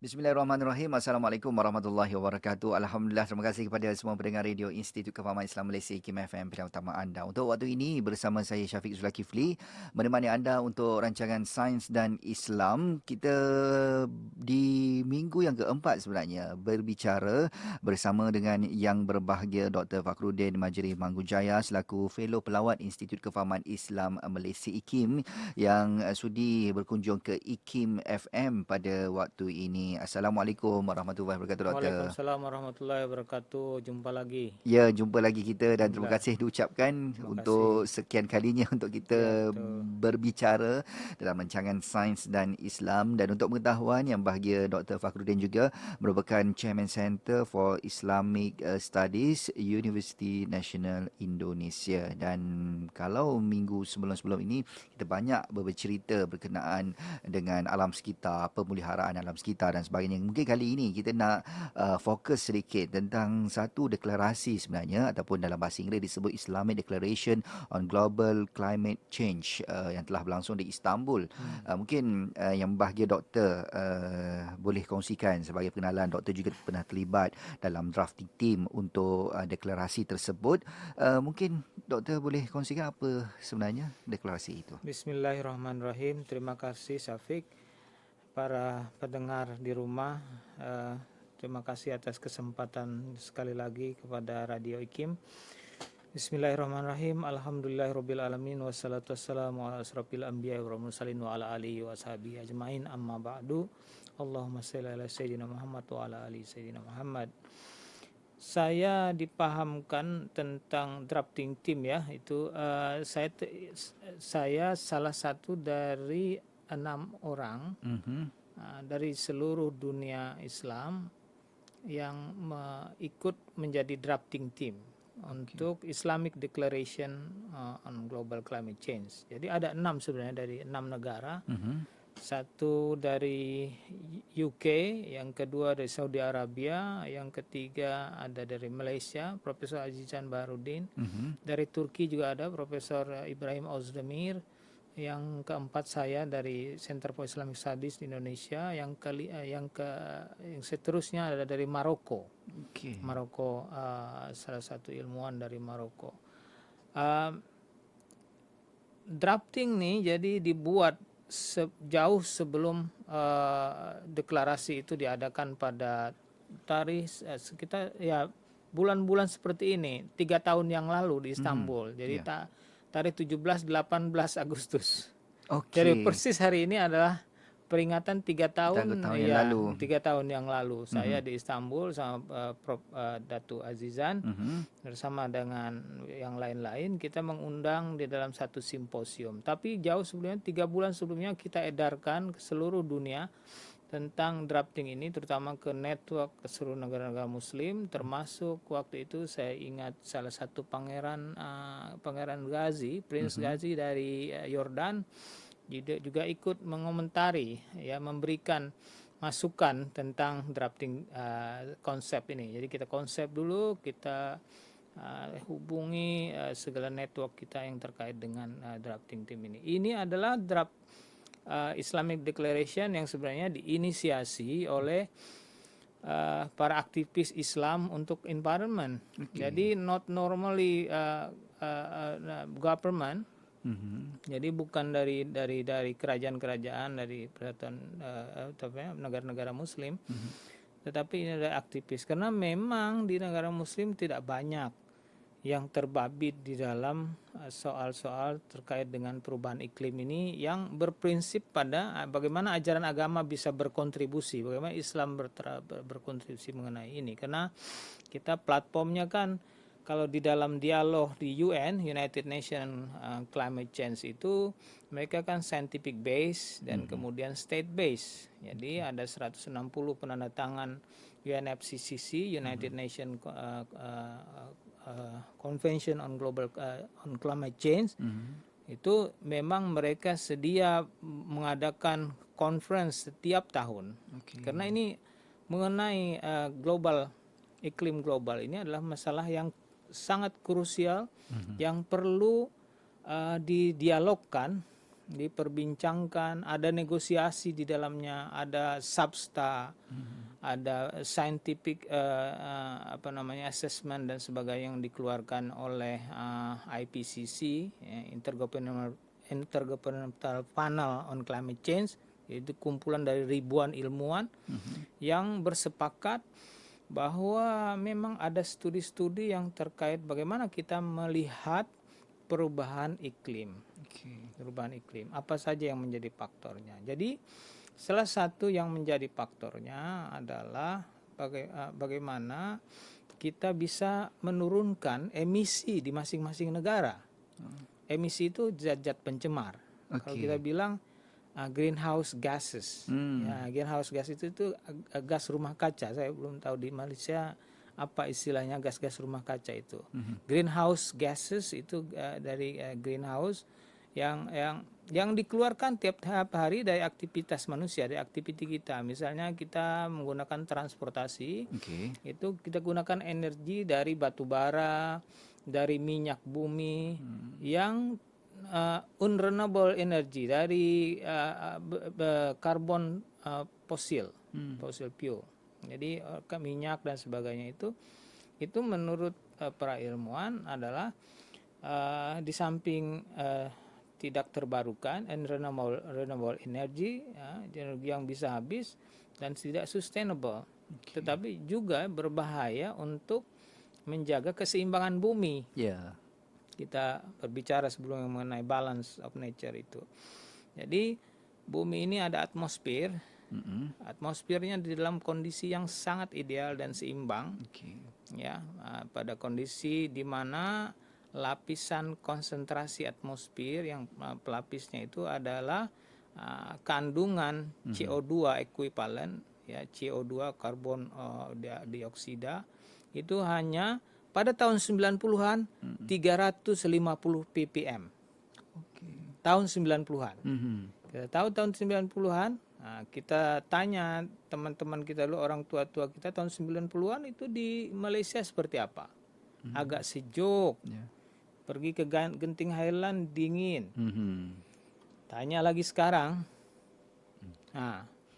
Bismillahirrahmanirrahim. Assalamualaikum warahmatullahi wabarakatuh. Alhamdulillah, terima kasih kepada semua pendengar radio Institut Kefahaman Islam Malaysia IKIM FM pilihan utama anda. Untuk waktu ini bersama saya Syafiq Zulkifli menemani anda untuk rancangan Sains dan Islam. Kita di minggu yang keempat sebenarnya berbicara bersama dengan yang berbahagia Dr. Fakhruddin Majri Manggujaya selaku Fellow Pelawat Institut Kefahaman Islam Malaysia IKIM yang sudi berkunjung ke IKIM FM pada waktu ini. Assalamualaikum warahmatullahi wabarakatuh, Doktor. Waalaikumsalam warahmatullahi wabarakatuh. Jumpa lagi. Ya, jumpa lagi kita dan terima Alhamdulillah. kasih diucapkan Terima untuk kasih. sekian kalinya untuk Ya, kita betul. berbicara dalam rancangan Sains dan Islam. Dan untuk pengetahuan yang bahagia, Dr. Fakhruddin juga merupakan Chairman Center for Islamic Studies University Nasional Indonesia. Dan kalau minggu sebelum-sebelum ini kita banyak bercerita berkenaan dengan alam sekitar, pemeliharaan alam sekitar dan sebagainya. Mungkin kali ini kita nak fokus sedikit tentang satu deklarasi sebenarnya ataupun dalam bahasa Inggeris disebut Islamic Declaration on Global Climate Change yang telah berlangsung di Istanbul. Mungkin yang bahagia doktor boleh kongsikan sebagai pengenalan, doktor juga pernah terlibat dalam drafting team untuk deklarasi tersebut. Mungkin doktor boleh kongsikan apa sebenarnya deklarasi itu. Bismillahirrahmanirrahim. Terima kasih Syafiq. Para pendengar di rumah, terima kasih atas kesempatan sekali lagi kepada Radio IKIM. Bismillahirrahmanirrahim. Alhamdulillahirabbil alamin wassalatu wassalamu ala asrofil anbiya'i wal mursalin wa ala alihi wa sahbihi ajmain amma ba'du. Allahumma shalli ala sayyidina Muhammad wa ala ali sayyidina Muhammad. Saya dipahamkan tentang drafting team ya, itu saya salah satu dari 6 orang dari seluruh dunia Islam yang ikut menjadi drafting team untuk Islamic Declaration on Global Climate Change. Jadi ada 6 sebenarnya dari 6 negara. Satu dari UK, yang kedua dari Saudi Arabia, yang ketiga ada dari Malaysia, Profesor Azizan Baharudin. Dari Turki juga ada Profesor Ibrahim Ozdemir. Yang keempat saya dari Center for Islamic Studies di Indonesia. Yang seterusnya ada dari Maroko. Okay. Maroko, salah satu ilmuwan dari Maroko. Drafting nih jadi dibuat jauh sebelum deklarasi itu diadakan pada tarikh sekitar ya bulan-bulan seperti ini 3 tahun yang lalu di Istanbul. Jadi tarikh 17-18 Agustus. Okay. Jadi persis hari ini adalah peringatan 3 tahun yang lalu. 3 tahun yang lalu saya di Istanbul sama Prof Datu Azizan bersama dengan yang lain-lain, kita mengundang di dalam satu simposium. Tapi jauh sebelumnya, 3 bulan sebelumnya kita edarkan ke seluruh dunia tentang drafting ini, terutama ke network ke seluruh negara-negara Muslim, termasuk waktu itu saya ingat salah satu Pangeran Ghazi, Prince Ghazi dari Yordan juga ikut mengomentari ya, memberikan masukan tentang drafting konsep ini. Jadi kita konsep dulu, kita hubungi segala network kita yang terkait dengan drafting team ini. Ini adalah draft Islamic Declaration yang sebenarnya diinisiasi oleh para aktivis Islam untuk environment. Jadi not normally government. Jadi bukan dari kerajaan-kerajaan, dari peraturan negara-negara Muslim, tetapi ini adalah aktivis. Karena memang di negara Muslim tidak banyak yang terbabit di dalam soal-soal terkait dengan perubahan iklim ini, yang berprinsip pada bagaimana ajaran agama bisa berkontribusi, bagaimana Islam berkontribusi mengenai ini. Karena kita platformnya kan, kalau di dalam dialog di UN, United Nations Climate Change itu, mereka kan scientific base dan kemudian state base. Jadi ada 160 penandatangan UNFCCC, United Nations Convention on Global on Climate Change. Itu memang mereka sedia mengadakan conference setiap tahun. Karena ini mengenai iklim global ini adalah masalah yang sangat krusial yang perlu didialogkan diperbincangkan, ada negosiasi di dalamnya, ada substa, ada scientific assessment dan sebagainya yang dikeluarkan oleh IPCC, Intergovernmental Panel on Climate Change, yaitu kumpulan dari ribuan ilmuwan yang bersepakat bahwa memang ada studi-studi yang terkait bagaimana kita melihat perubahan iklim. Perubahan iklim, apa saja yang menjadi faktornya. Jadi salah satu yang menjadi faktornya adalah bagaimana kita bisa menurunkan emisi di masing-masing negara. Emisi itu zat-zat pencemar. Kalau kita bilang greenhouse gases. Ya, greenhouse gas itu gas rumah kaca. Saya belum tahu di Malaysia apa istilahnya gas-gas rumah kaca itu. Greenhouse gases itu dari greenhouse yang dikeluarkan tiap hari dari aktivitas manusia, dari aktiviti kita. Misalnya kita menggunakan transportasi, itu kita gunakan energi dari batu bara, dari minyak bumi, yang unrenewable energy, dari karbon fosil fuel. Jadi minyak dan sebagainya itu menurut para ilmuwan adalah di samping tidak terbarukan and renewable energy, energi yang bisa habis dan tidak sustainable, tetapi juga berbahaya untuk menjaga keseimbangan bumi. Kita berbicara sebelumnya mengenai balance of nature itu. Jadi bumi ini ada atmosfer. Atmosfernya di dalam kondisi yang sangat ideal dan seimbang. Ya, pada kondisi di mana lapisan konsentrasi atmosfer yang pelapisnya itu adalah kandungan CO2 ekuivalen, ya, CO2 karbon dioksida itu hanya pada tahun 90-an 350 ppm. Tahun 90-an. Kita tahu tahun 90-an, kita tanya teman-teman kita dulu, orang tua-tua kita tahun 90-an itu di Malaysia seperti apa? Agak sejuk. Pergi ke Genting Highland dingin. Tanya lagi sekarang,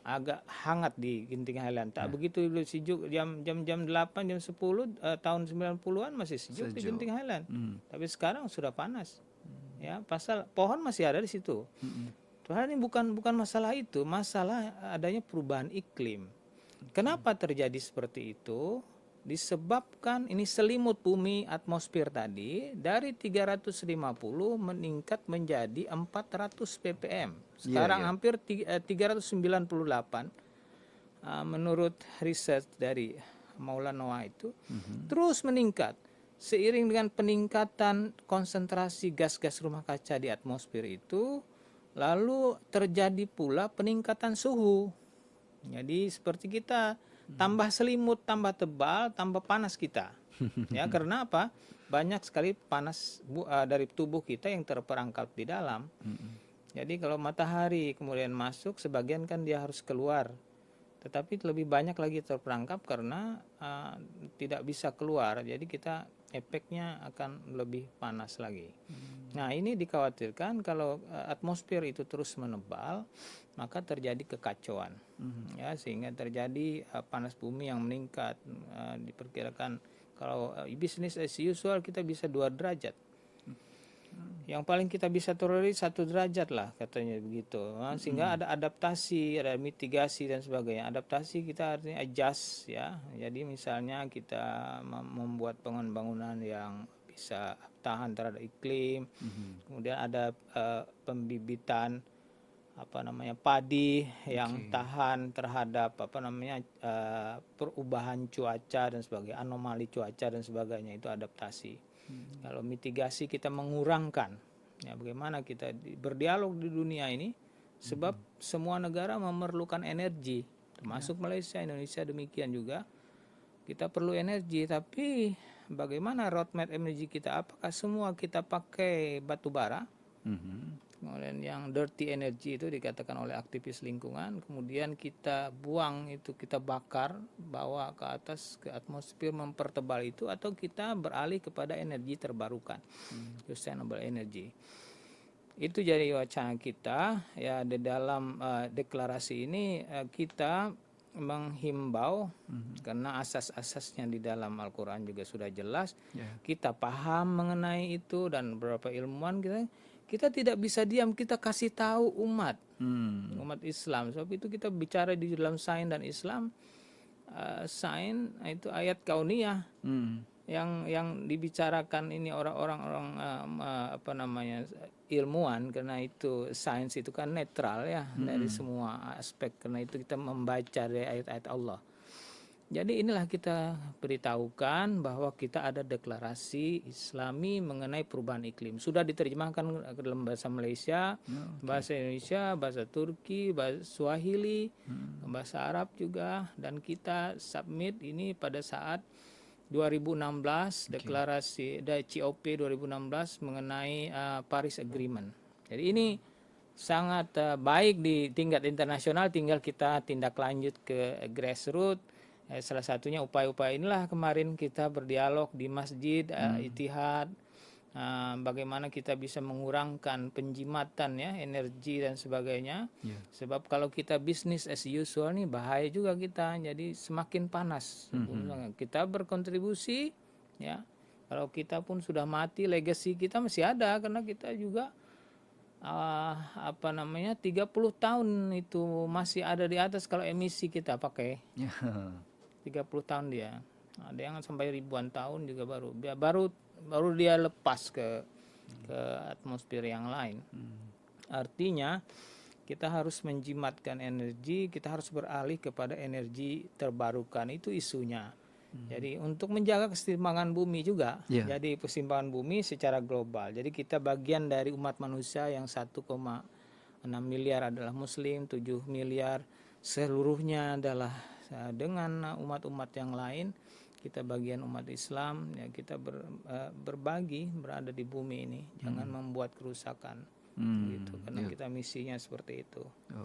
agak hangat di Genting Highland. Tak begitu sejuk, jam 8, jam 10 tahun 90-an masih sejuk di Genting Highland. Tapi sekarang sudah panas. Ya, pasal pohon masih ada di situ. Tuhan, ini bukan masalah itu, masalah adanya perubahan iklim. Kenapa terjadi seperti itu? Disebabkan ini selimut bumi atmosfer tadi dari 350 meningkat menjadi 400 ppm. Sekarang hampir 398 menurut riset dari Maulana itu. Terus meningkat seiring dengan peningkatan konsentrasi gas-gas rumah kaca di atmosfer itu, lalu terjadi pula peningkatan suhu. Jadi seperti kita tambah selimut, tambah tebal, tambah panas kita. Ya, karena apa? Banyak sekali panas dari tubuh kita yang terperangkap di dalam. Jadi kalau matahari kemudian masuk, sebagian kan dia harus keluar. Tetapi lebih banyak lagi terperangkap karena tidak bisa keluar. Jadi kita efeknya akan lebih panas lagi. Nah, ini dikhawatirkan kalau atmosfer itu terus menebal, maka terjadi kekacauan. Ya, sehingga terjadi panas bumi yang meningkat. Diperkirakan kalau business as usual kita bisa 2 derajat. Yang paling kita bisa tolerir 1 derajat lah, katanya begitu. Sehingga ada adaptasi, ada mitigasi dan sebagainya. Adaptasi kita artinya adjust, ya. Jadi misalnya kita membuat bangunan-bangunan yang bisa tahan terhadap iklim. Kemudian ada pembibitan padi yang tahan terhadap perubahan cuaca dan sebagainya, anomali cuaca dan sebagainya, itu adaptasi. Kalau mitigasi kita mengurangkan, ya, bagaimana kita berdialog di dunia ini, sebab semua negara memerlukan energi, termasuk Malaysia, Indonesia demikian juga. Kita perlu energi, tapi bagaimana roadmap energi kita? Apakah semua kita pakai batu bara? Kemudian yang dirty energy itu dikatakan oleh aktivis lingkungan, kemudian kita buang itu, kita bakar, bawa ke atas ke atmosfer, mempertebal itu, atau kita beralih kepada energi terbarukan, sustainable energy. Itu jadi wacana kita ya di dalam deklarasi ini kita menghimbau karena asas-asasnya di dalam Al-Qur'an juga sudah jelas. Ya. Kita paham mengenai itu dan beberapa ilmuwan kita tidak bisa diam, kita kasih tahu umat Islam. Sebab itu kita bicara di dalam sains dan Islam. Sains itu ayat kauniyah yang dibicarakan ini orang-orang ilmuwan, karena itu sains itu kan netral ya dari semua aspek, karena itu kita membaca dari ayat-ayat Allah. Jadi inilah kita beritahukan bahwa kita ada deklarasi Islami mengenai perubahan iklim. Sudah diterjemahkan ke dalam bahasa Malaysia, bahasa Indonesia, bahasa Turki, bahasa Swahili, bahasa Arab juga, dan kita submit ini pada saat 2016 deklarasi COP 2016 mengenai Paris Agreement. Jadi ini sangat baik di tingkat internasional, tinggal kita tindak lanjut ke grassroots. Salah satunya upaya-upaya inilah kemarin kita berdialog di Masjid Ittihad, bagaimana kita bisa mengurangkan penjimatan ya energi dan sebagainya. Sebab kalau kita bisnis as usual nih bahaya juga kita, jadi semakin panas. Kita berkontribusi ya, kalau kita pun sudah mati legacy kita masih ada, karena kita juga 30 tahun itu masih ada di atas kalau emisi kita pakai. 30 tahun dia. Ada yang sampai ribuan tahun juga baru dia lepas ke atmosfer yang lain. Artinya kita harus menjimatkan energi, kita harus beralih kepada energi terbarukan, itu isunya. Jadi untuk menjaga keseimbangan bumi juga. Jadi keseimbangan bumi secara global. Jadi kita bagian dari umat manusia yang 1,6 miliar adalah muslim, 7 miliar seluruhnya adalah dengan umat-umat yang lain. Kita bagian umat Islam ya, kita berbagi berada di bumi ini, jangan membuat kerusakan gitu, karena kita misinya seperti itu.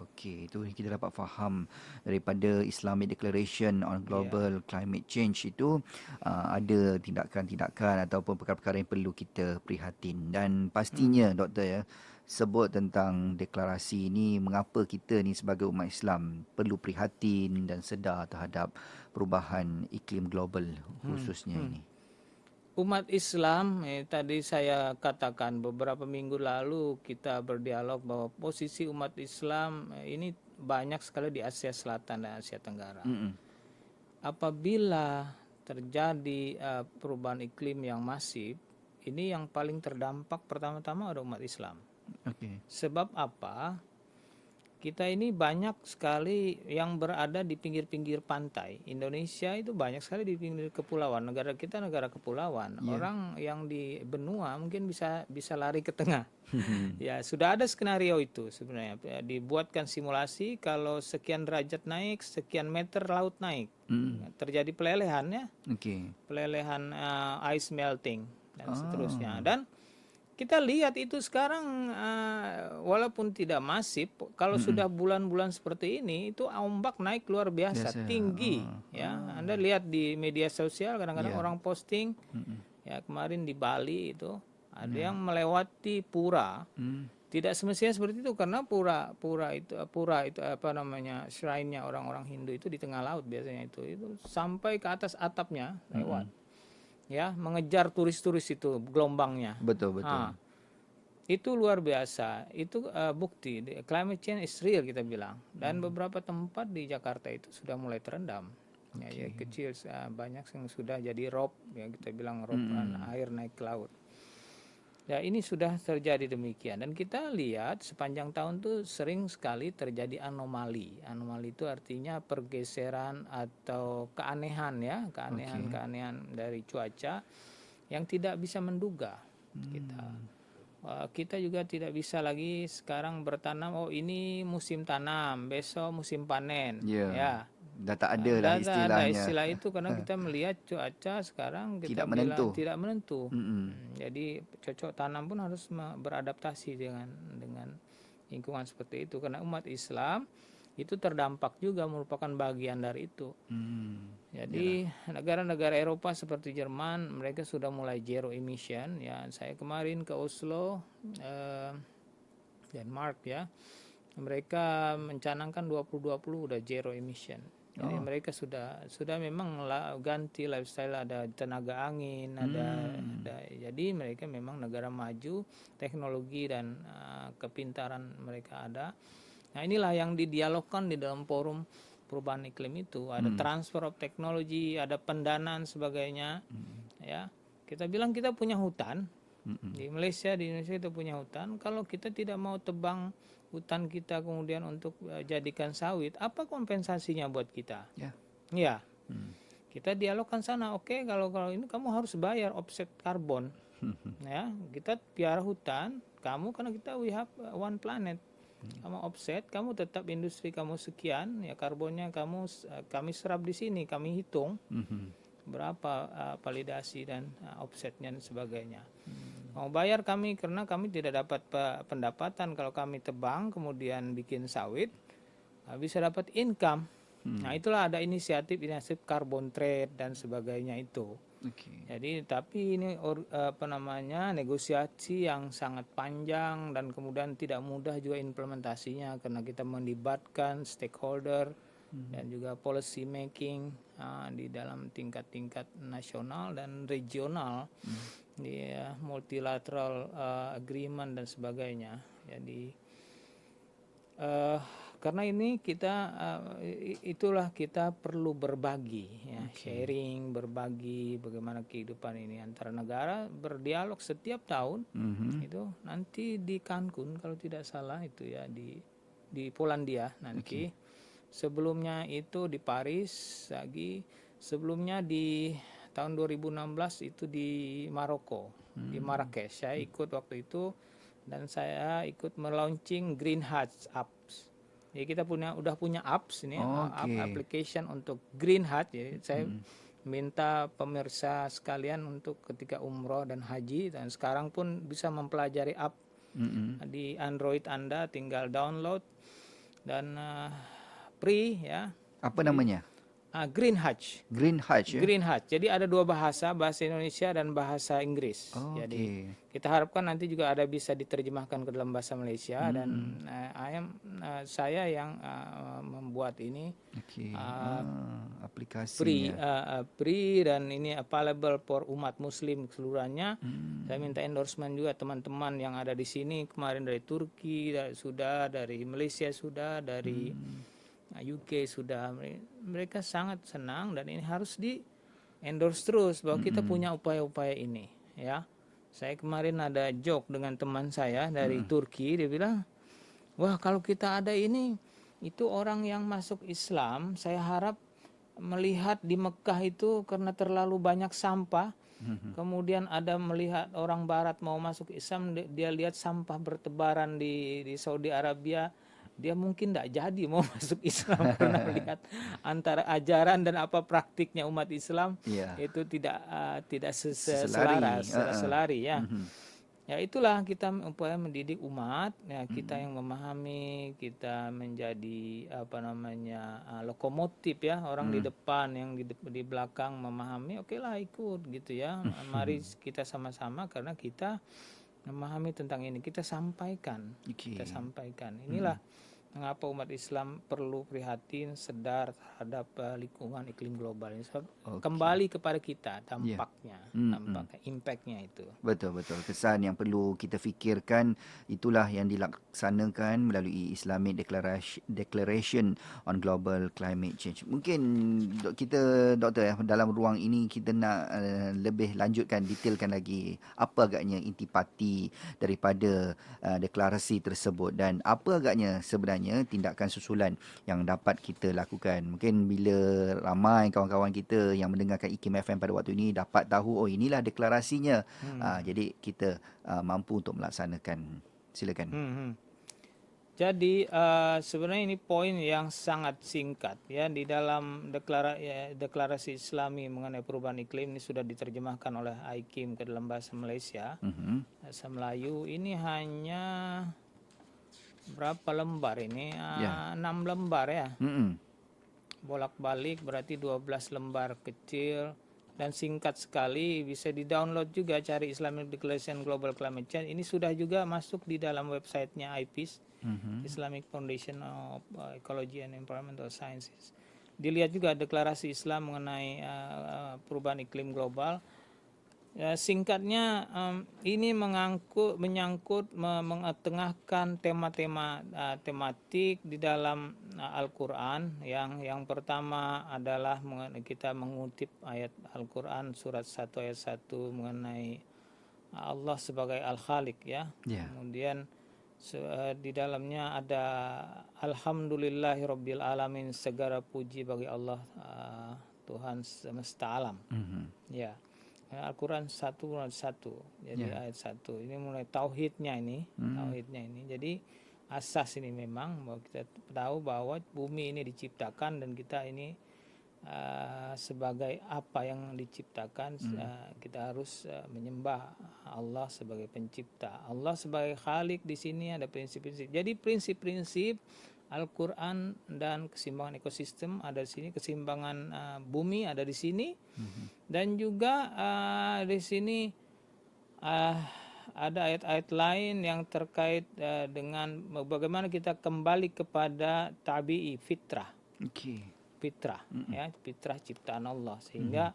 Okey, itu kita dapat faham daripada Islamic Declaration on Global Climate Change itu ada tindakan-tindakan ataupun perkara-perkara yang perlu kita prihatin, dan pastinya doktor ya, sebut tentang deklarasi ini, mengapa kita ni sebagai umat Islam perlu prihatin dan sedar terhadap perubahan iklim global khususnya ini. Umat Islam, tadi saya katakan beberapa minggu lalu kita berdialog bahwa posisi umat Islam ini banyak sekali di Asia Selatan dan Asia Tenggara. Apabila terjadi perubahan iklim yang masif, ini yang paling terdampak pertama-tama ada umat Islam. Sebab apa? Kita ini banyak sekali yang berada di pinggir-pinggir pantai. Indonesia itu banyak sekali di pinggir kepulauan. Negara kita negara kepulauan. Orang yang di benua mungkin bisa lari ke tengah. Ya, sudah ada skenario itu sebenarnya. Dibuatkan simulasi kalau sekian derajat naik, sekian meter laut naik. Terjadi pelelehan ya. Pelelehan ice melting dan seterusnya. Dan kita lihat itu sekarang walaupun tidak masif, kalau sudah bulan-bulan seperti ini itu ombak naik luar biasa tinggi ya. Anda lihat di media sosial kadang-kadang orang posting ya, kemarin di Bali itu ada yang melewati pura. Tidak semestinya seperti itu, karena pura itu shrine-nya orang-orang Hindu itu di tengah laut biasanya, itu sampai ke atas atapnya lewat. Ya, mengejar turis-turis itu gelombangnya. Betul. Itu luar biasa. Itu bukti climate change is real kita bilang. Dan beberapa tempat di Jakarta itu sudah mulai terendam. Ya, kecil banyak yang sudah jadi rob, ya kita bilang rob, air naik ke laut. Ya, ini sudah terjadi demikian, dan kita lihat sepanjang tahun tuh sering sekali terjadi anomali. Anomali itu artinya pergeseran atau keanehan ya, keanehan dari cuaca yang tidak bisa menduga kita juga tidak bisa lagi sekarang bertanam, ini musim tanam, besok musim panen. Ya. Dah tak ada lah istilahnya. Ada istilah itu karena kita melihat cuaca sekarang kita tidak menentu. Jadi cocok tanam pun harus beradaptasi dengan lingkungan seperti itu, karena umat Islam itu terdampak juga, merupakan bagian dari itu. Jadi negara-negara Eropa seperti Jerman, mereka sudah mulai zero emission ya. Saya kemarin ke Oslo Denmark ya. Mereka mencanangkan 2020 udah zero emission. Jadi mereka sudah memang ganti lifestyle, ada tenaga angin, ada jadi mereka memang negara maju, teknologi dan kepintaran mereka ada. Nah, inilah yang didialogkan di dalam forum perubahan iklim itu. Ada transfer of technology, ada pendanaan sebagainya. Ya, kita bilang kita punya hutan di Malaysia, di Indonesia kita punya hutan. Kalau kita tidak mau tebang hutan kita kemudian untuk jadikan sawit, apa kompensasinya buat kita? Ya, kita dialogkan sana. Oke, kalau ini kamu harus bayar offset karbon. Ya, kita piara hutan, kamu karena kita we have one planet. Kamu offset, kamu tetap industri kamu sekian, ya karbonnya kami serap di sini, kami hitung berapa validasi dan offsetnya dan sebagainya. Mau bayar kami karena kami tidak dapat pendapatan kalau kami tebang kemudian bikin sawit, bisa dapat income. Nah, itulah ada inisiatif carbon trade dan sebagainya itu. Jadi tapi ini negosiasi yang sangat panjang dan kemudian tidak mudah juga implementasinya karena kita melibatkan stakeholder dan juga policy making di dalam tingkat-tingkat nasional dan regional, di multilateral agreement dan sebagainya. Jadi karena ini itulah kita perlu berbagi, ya, sharing, berbagi bagaimana kehidupan ini antara negara, berdialog setiap tahun. Itu nanti di Cancun kalau tidak salah itu ya, di Polandia nanti. Sebelumnya itu di Paris lagi, sebelumnya di tahun 2016 itu di Maroko, di Marrakesh. Saya ikut waktu itu dan saya ikut melaunching Green Hut apps. Jadi kita udah punya apps ini, application untuk Green Hut. Jadi saya minta pemirsa sekalian untuk ketika umroh dan haji, dan sekarang pun bisa mempelajari app di Android Anda, tinggal download dan free ya. Apa namanya? Green Hut. Green Hut ya? Green Hut. Jadi ada dua bahasa Indonesia dan bahasa Inggris. Jadi kita harapkan nanti juga ada bisa diterjemahkan ke dalam bahasa Malaysia dan saya yang membuat ini aplikasi free dan ini available for umat muslim keseluruhannya. Saya minta endorsement juga teman-teman yang ada di sini kemarin dari Turki, dari Malaysia sudah, dari UK sudah. Mereka sangat senang dan ini harus di endorse terus bahwa kita punya upaya-upaya ini ya. Saya kemarin ada joke dengan teman saya dari Turki, dia bilang, wah kalau kita ada ini, itu orang yang masuk Islam saya harap melihat di Mekah itu karena terlalu banyak sampah. Kemudian ada melihat orang barat mau masuk Islam, dia lihat sampah bertebaran di Saudi Arabia, dia mungkin tidak jadi mau masuk Islam karena melihat antara ajaran dan apa praktiknya umat Islam itu tidak selari ya. Ya itulah kita upaya mendidik umat, ya kita yang memahami, kita menjadi lokomotif ya, orang di depan yang di belakang memahami, oke lah ikut gitu ya. Mari kita sama-sama karena kita memahami tentang ini, kita sampaikan. Inilah mengapa umat Islam perlu prihatin, sedar terhadap lingkungan iklim global ini. Kembali kepada kita dampaknya, impactnya itu. Betul. Kesan yang perlu kita fikirkan itulah yang dilaksanakan melalui Islamic Declaration on Global Climate Change. Mungkin kita, Doktor, dalam ruang ini kita nak lebih lanjutkan, detailkan lagi apa agaknya intipati daripada deklarasi tersebut dan apa agaknya sebenarnya tindakan susulan yang dapat kita lakukan. Mungkin bila ramai kawan-kawan kita yang mendengarkan IKIM FM pada waktu ini dapat tahu, inilah deklarasinya. Jadi kita mampu untuk melaksanakan. Silakan. Jadi sebenarnya ini poin yang sangat singkat ya, di dalam deklarasi Islami mengenai perubahan iklim ini sudah diterjemahkan oleh IKIM ke dalam bahasa Malaysia. Bahasa Melayu ini hanya berapa lembar ini? 6 lembar ya. Bolak-balik berarti 12 lembar kecil, dan singkat sekali, bisa di-download juga, cari Islamic Declaration Global Climate Change. Ini sudah juga masuk di dalam websitenya IPES, Islamic Foundation of Ecology and Environmental Sciences. Dilihat juga deklarasi Islam mengenai perubahan iklim global. Ya, singkatnya ini menyangkut mengetengahkan tema-tema tematik di dalam Al-Quran. Yang pertama adalah kita mengutip ayat Al-Quran surat 1 ayat 1 mengenai Allah sebagai Al-Khaliq ya. Ya. Kemudian di dalamnya ada Alhamdulillahirabbil alamin, segala puji bagi Allah Tuhan semesta alam. Ya. Al-Quran 1 jadi ayat 1 ini mulai tauhidnya ini. Jadi asas ini memang bahwa kita tahu bahwa bumi ini diciptakan dan kita ini sebagai apa yang diciptakan, kita harus menyembah Allah sebagai pencipta, Allah sebagai Khalik. Di sini ada prinsip-prinsip. Jadi prinsip-prinsip Al-Quran dan keseimbangan ekosistem ada di sini, keseimbangan bumi ada di sini, dan juga di sini ada ayat-ayat lain yang terkait dengan bagaimana kita kembali kepada tabi'i, fitrah, fitrah, ya, fitrah ciptaan Allah, sehingga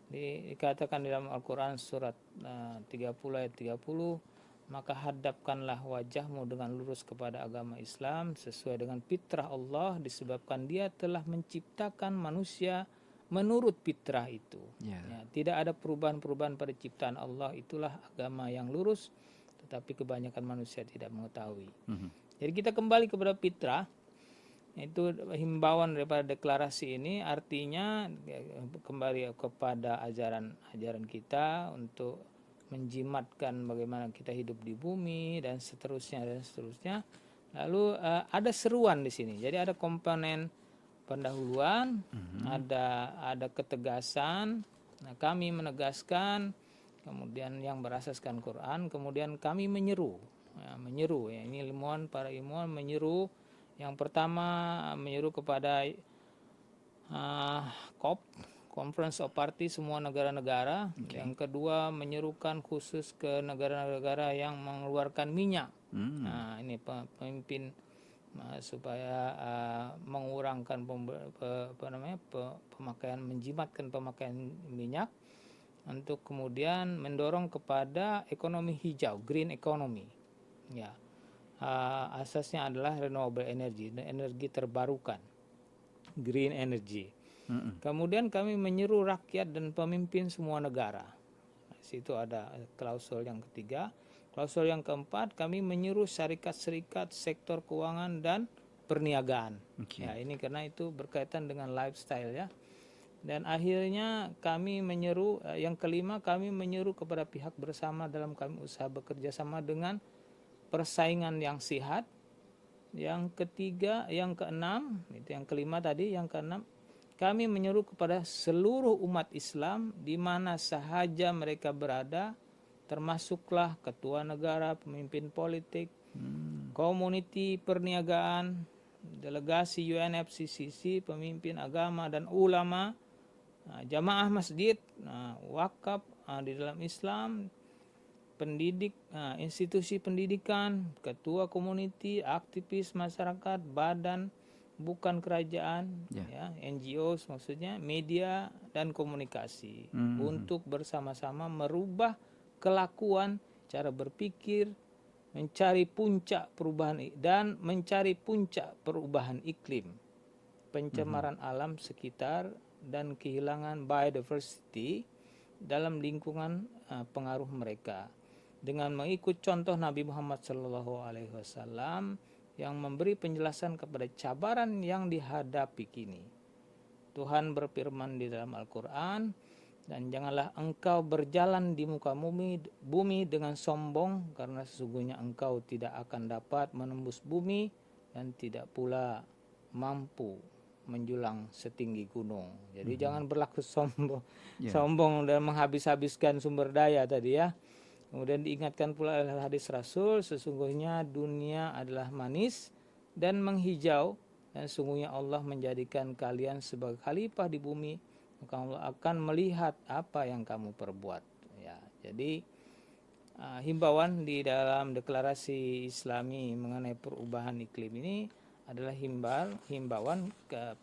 dikatakan di dalam Al-Quran surat 30 ayat 30, maka hadapkanlah wajahmu dengan lurus kepada agama Islam sesuai dengan fitrah Allah, disebabkan Dia telah menciptakan manusia menurut fitrah itu. Ya, tidak ada perubahan-perubahan pada ciptaan Allah, itulah agama yang lurus, tetapi kebanyakan manusia tidak mengetahui. Jadi kita kembali kepada fitrah, itu himbauan daripada deklarasi ini, artinya kembali kepada ajaran kita untuk menjimatkan bagaimana kita hidup di bumi dan seterusnya. Lalu ada seruan di sini. Jadi ada komponen pendahuluan, ada ketegasan. Nah, kami menegaskan, kemudian yang berasaskan Quran, kemudian kami menyeru. Ya, ini para ilmuwan menyeru. Yang pertama menyeru kepada COP, Conference of Parties, semua negara-negara. Yang kedua menyerukan khusus ke negara-negara yang mengeluarkan minyak. Nah, ini pemimpin supaya mengurangkan pemakaian, menjimatkan pemakaian minyak, untuk kemudian mendorong kepada ekonomi hijau, green economy. Ya, asasnya adalah renewable energy, energi terbarukan, green energy. Kemudian kami menyeru rakyat dan pemimpin semua negara. Di situ ada klausul yang ketiga. Klausul yang keempat, kami menyeru syarikat-syarikat sektor keuangan dan perniagaan. Ya, ini karena itu berkaitan dengan lifestyle ya. Dan akhirnya kami menyeru, yang kelima, kami menyeru kepada pihak bersama dalam kami usaha bekerja sama dengan persaingan yang sehat. Yang ketiga, yang keenam, itu yang kelima tadi, yang keenam, kami menyeru kepada seluruh umat Islam di mana sahaja mereka berada, termasuklah ketua negara, pemimpin politik, komuniti perniagaan, delegasi UNFCCC, pemimpin agama dan ulama, jamaah masjid, wakaf di dalam Islam, pendidik, institusi pendidikan, ketua komuniti, aktivis masyarakat, badan bukan kerajaan, ya, NGOs maksudnya, media dan komunikasi, untuk bersama-sama merubah kelakuan, cara berpikir, mencari puncak perubahan iklim, pencemaran alam sekitar dan kehilangan biodiversity dalam lingkungan pengaruh mereka, dengan mengikut contoh Nabi Muhammad SAW yang memberi penjelasan kepada cabaran yang dihadapi kini. Tuhan berfirman di dalam Al-Quran, dan janganlah engkau berjalan di muka bumi dengan sombong, karena sesungguhnya engkau tidak akan dapat menembus bumi dan tidak pula mampu menjulang setinggi gunung. Jadi jangan berlaku sombong dan menghabis-habiskan sumber daya tadi ya. Kemudian diingatkan pula oleh hadis Rasul, sesungguhnya dunia adalah manis dan menghijau, dan sesungguhnya Allah menjadikan kalian sebagai khalifah di bumi maka Allah akan melihat apa yang kamu perbuat. Ya, jadi himbauan di dalam deklarasi Islami mengenai perubahan iklim ini adalah himbauan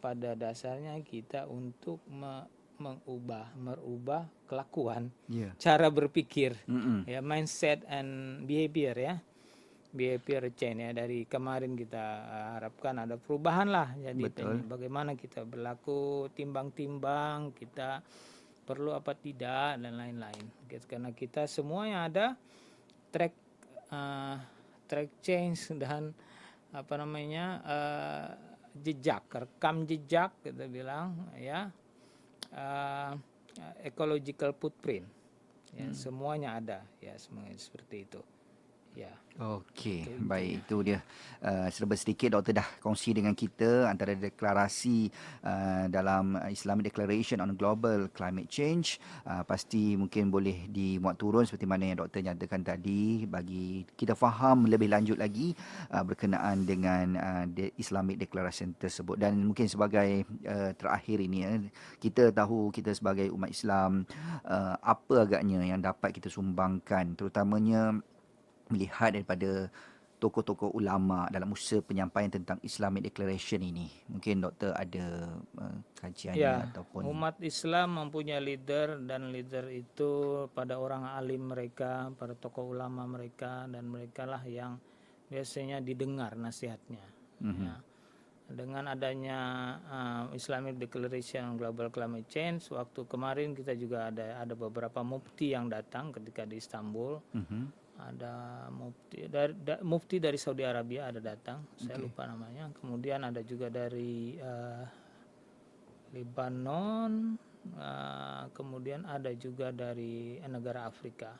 pada dasarnya kita untuk merubah kelakuan, Ya. cara berpikir, Mm-mm. ya, mindset and behavior, ya, behavior change, ya. Dari kemarin kita harapkan ada perubahan lah. Jadi Betul. bagaimana kita berlaku, timbang-timbang kita perlu apa tidak dan lain-lain. Karena kita semuanya ada track change dan apa namanya jejak, rekam jejak kita bilang, ya, ecological footprint, ya, semuanya ada, ya, semuanya seperti itu, ya. Okey, Itu baik, ya. itu dia serba sedikit doktor dah kongsi dengan kita antara deklarasi dalam Islamic Declaration on Global Climate Change. Pasti mungkin boleh dimuat turun seperti mana yang doktor nyatakan tadi bagi kita faham lebih lanjut lagi berkenaan dengan Islamic Declaration tersebut. Dan mungkin sebagai terakhir ini, kita tahu kita sebagai umat Islam apa agaknya yang dapat kita sumbangkan, terutamanya melihat daripada tokoh-tokoh ulama dalam usaha penyampaian tentang Islamic Declaration ini. Mungkin doktor ada kajiannya Ya, ataupun umat Islam mempunyai leader, dan leader itu pada orang alim mereka, para tokoh ulama mereka, dan mereka lah yang biasanya didengar nasihatnya. Ya. Dengan adanya Islamic Declaration on Global Climate Change, waktu kemarin kita juga ada beberapa mufti yang datang ketika di Istanbul. Ada mufti dari Saudi Arabia ada datang, saya lupa namanya. Kemudian ada juga dari Lebanon, kemudian ada juga dari negara Afrika.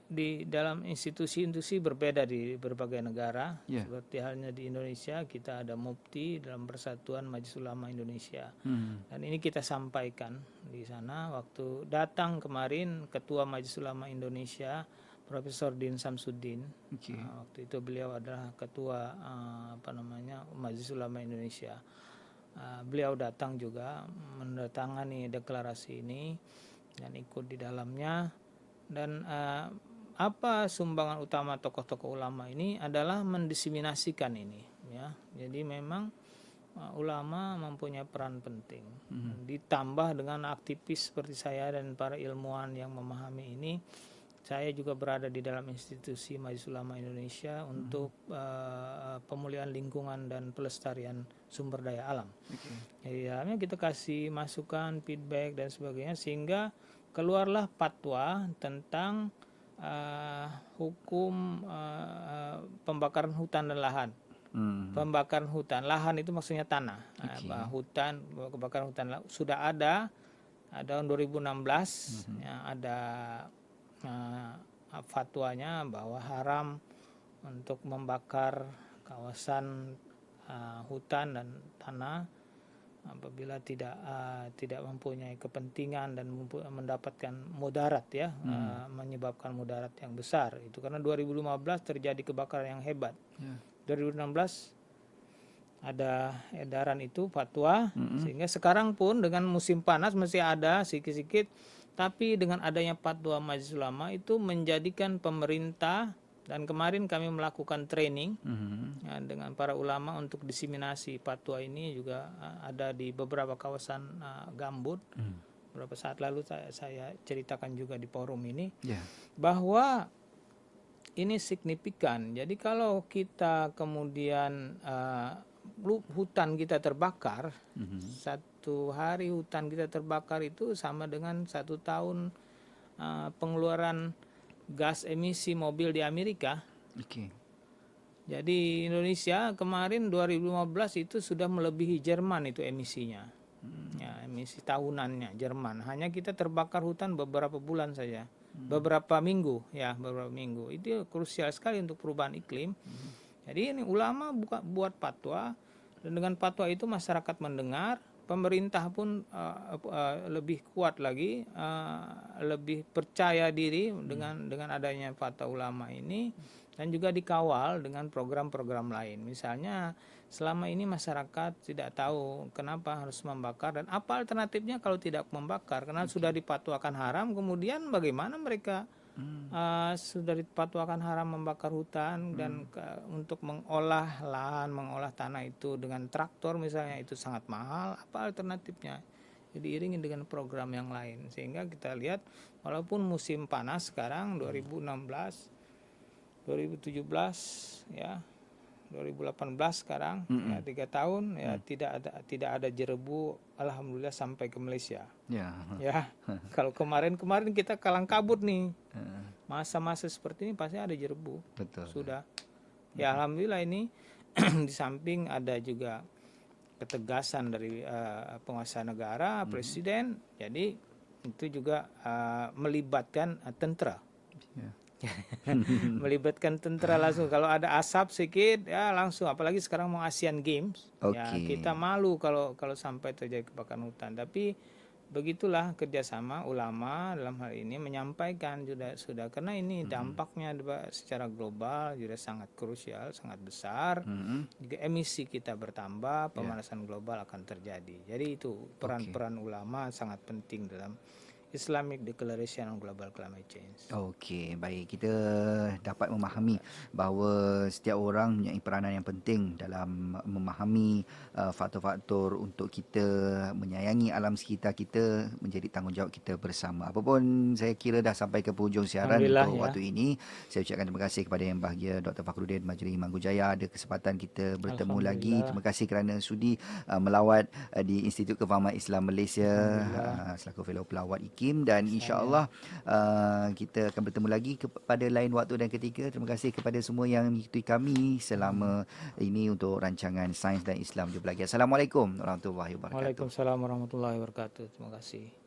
Di dalam institusi-institusi berbeda di berbagai negara, seperti halnya di Indonesia kita ada mufti dalam Persatuan Majelis Ulama Indonesia, dan ini kita sampaikan di sana. Waktu datang kemarin Ketua Majelis Ulama Indonesia Profesor Din Samsudin, waktu itu beliau adalah Ketua Majelis Ulama Indonesia. Beliau datang juga menandatangani deklarasi ini dan ikut di dalamnya. Dan apa sumbangan utama tokoh-tokoh ulama ini adalah mendiseminasikan ini, ya. Jadi memang ulama mempunyai peran penting. Ditambah dengan aktivis seperti saya dan para ilmuwan yang memahami ini, saya juga berada di dalam institusi Majelis Ulama Indonesia untuk pemulihan lingkungan dan pelestarian sumber daya alam. Jadi dalamnya kita kasih masukan, feedback dan sebagainya, sehingga keluarlah fatwa tentang hukum pembakaran hutan dan lahan. Pembakaran hutan, lahan itu maksudnya tanah. Hutan, kebakaran hutan sudah ada tahun 2016, ya, ada fatwanya bahwa haram untuk membakar kawasan hutan dan tanah apabila tidak mempunyai kepentingan dan mendapatkan mudarat, ya, menyebabkan mudarat yang besar. Itu karena 2015 terjadi kebakaran yang hebat. 2016 ada edaran itu fatwa, sehingga sekarang pun dengan musim panas masih ada sedikit-sedikit, tapi dengan adanya fatwa Majelis Ulama itu menjadikan pemerintah. Dan kemarin kami melakukan training ya, dengan para ulama untuk diseminasi fatwa ini juga ada di beberapa kawasan gambut. Beberapa saat lalu saya ceritakan juga di forum ini, bahwa ini signifikan. Jadi kalau kita kemudian hutan kita terbakar, satu hari hutan kita terbakar itu sama dengan 1 tahun pengeluaran gas emisi mobil di Amerika. Jadi Indonesia kemarin 2015 itu sudah melebihi Jerman itu emisinya. Ya, emisi tahunannya Jerman. Hanya kita terbakar hutan beberapa bulan saja. Beberapa minggu. Itu krusial sekali untuk perubahan iklim. Jadi ini ulama buat fatwa, dan dengan fatwa itu masyarakat mendengar. Pemerintah pun lebih kuat lagi, lebih percaya diri dengan adanya fatwa ulama ini, dan juga dikawal dengan program-program lain. Misalnya selama ini masyarakat tidak tahu kenapa harus membakar dan apa alternatifnya kalau tidak membakar, karena sudah dipatwakan haram. Kemudian bagaimana mereka sudah dipatwakan haram membakar hutan dan untuk mengolah lahan, mengolah tanah itu dengan traktor misalnya, itu sangat mahal. Apa alternatifnya? Jadi diiringi dengan program yang lain, sehingga kita lihat walaupun musim panas sekarang 2016, 2017 ya, 2018 sekarang ya 3 tahun ya tidak ada jerebu, alhamdulillah, sampai ke Malaysia. Ya, kalau kemarin kita kalang kabut nih. Masa-masa seperti ini pasti ada jerebu. Betul. Sudah. Ya alhamdulillah ini di samping ada juga ketegasan dari penguasa negara, presiden, jadi itu juga melibatkan tentara. Melibatkan tentara langsung. Kalau ada asap sedikit ya langsung, apalagi sekarang mau Asian Games, ya kita malu kalau sampai terjadi kebakaran hutan. Tapi begitulah kerjasama ulama dalam hal ini menyampaikan sudah karena ini dampaknya secara global juga sangat krusial, sangat besar. Juga emisi kita bertambah, pemanasan global akan terjadi. Jadi itu peran ulama sangat penting dalam Islamic Declaration on Global Climate Change. Okey, baik. Kita dapat memahami bahawa setiap orang mempunyai peranan yang penting dalam memahami faktor-faktor untuk kita menyayangi alam sekitar kita menjadi tanggungjawab kita bersama. Apapun, saya kira dah sampai ke penghujung siaran untuk waktu ini. Saya ucapkan terima kasih kepada Yang Bahagia Dr. Fakhruddin Majri Manggujaya. Ada kesempatan kita bertemu lagi. Terima kasih kerana sudi melawat di Institut Kefahaman Islam Malaysia selaku fellow pelawat IKIM, dan insya-Allah kita akan bertemu lagi pada lain waktu dan ketika. Terima kasih kepada semua yang mengikuti kami selama ini untuk rancangan Sains dan Islam Jumpa Lagi. Assalamualaikum warahmatullahi wabarakatuh. Waalaikumsalam warahmatullahi wabarakatuh. Terima kasih.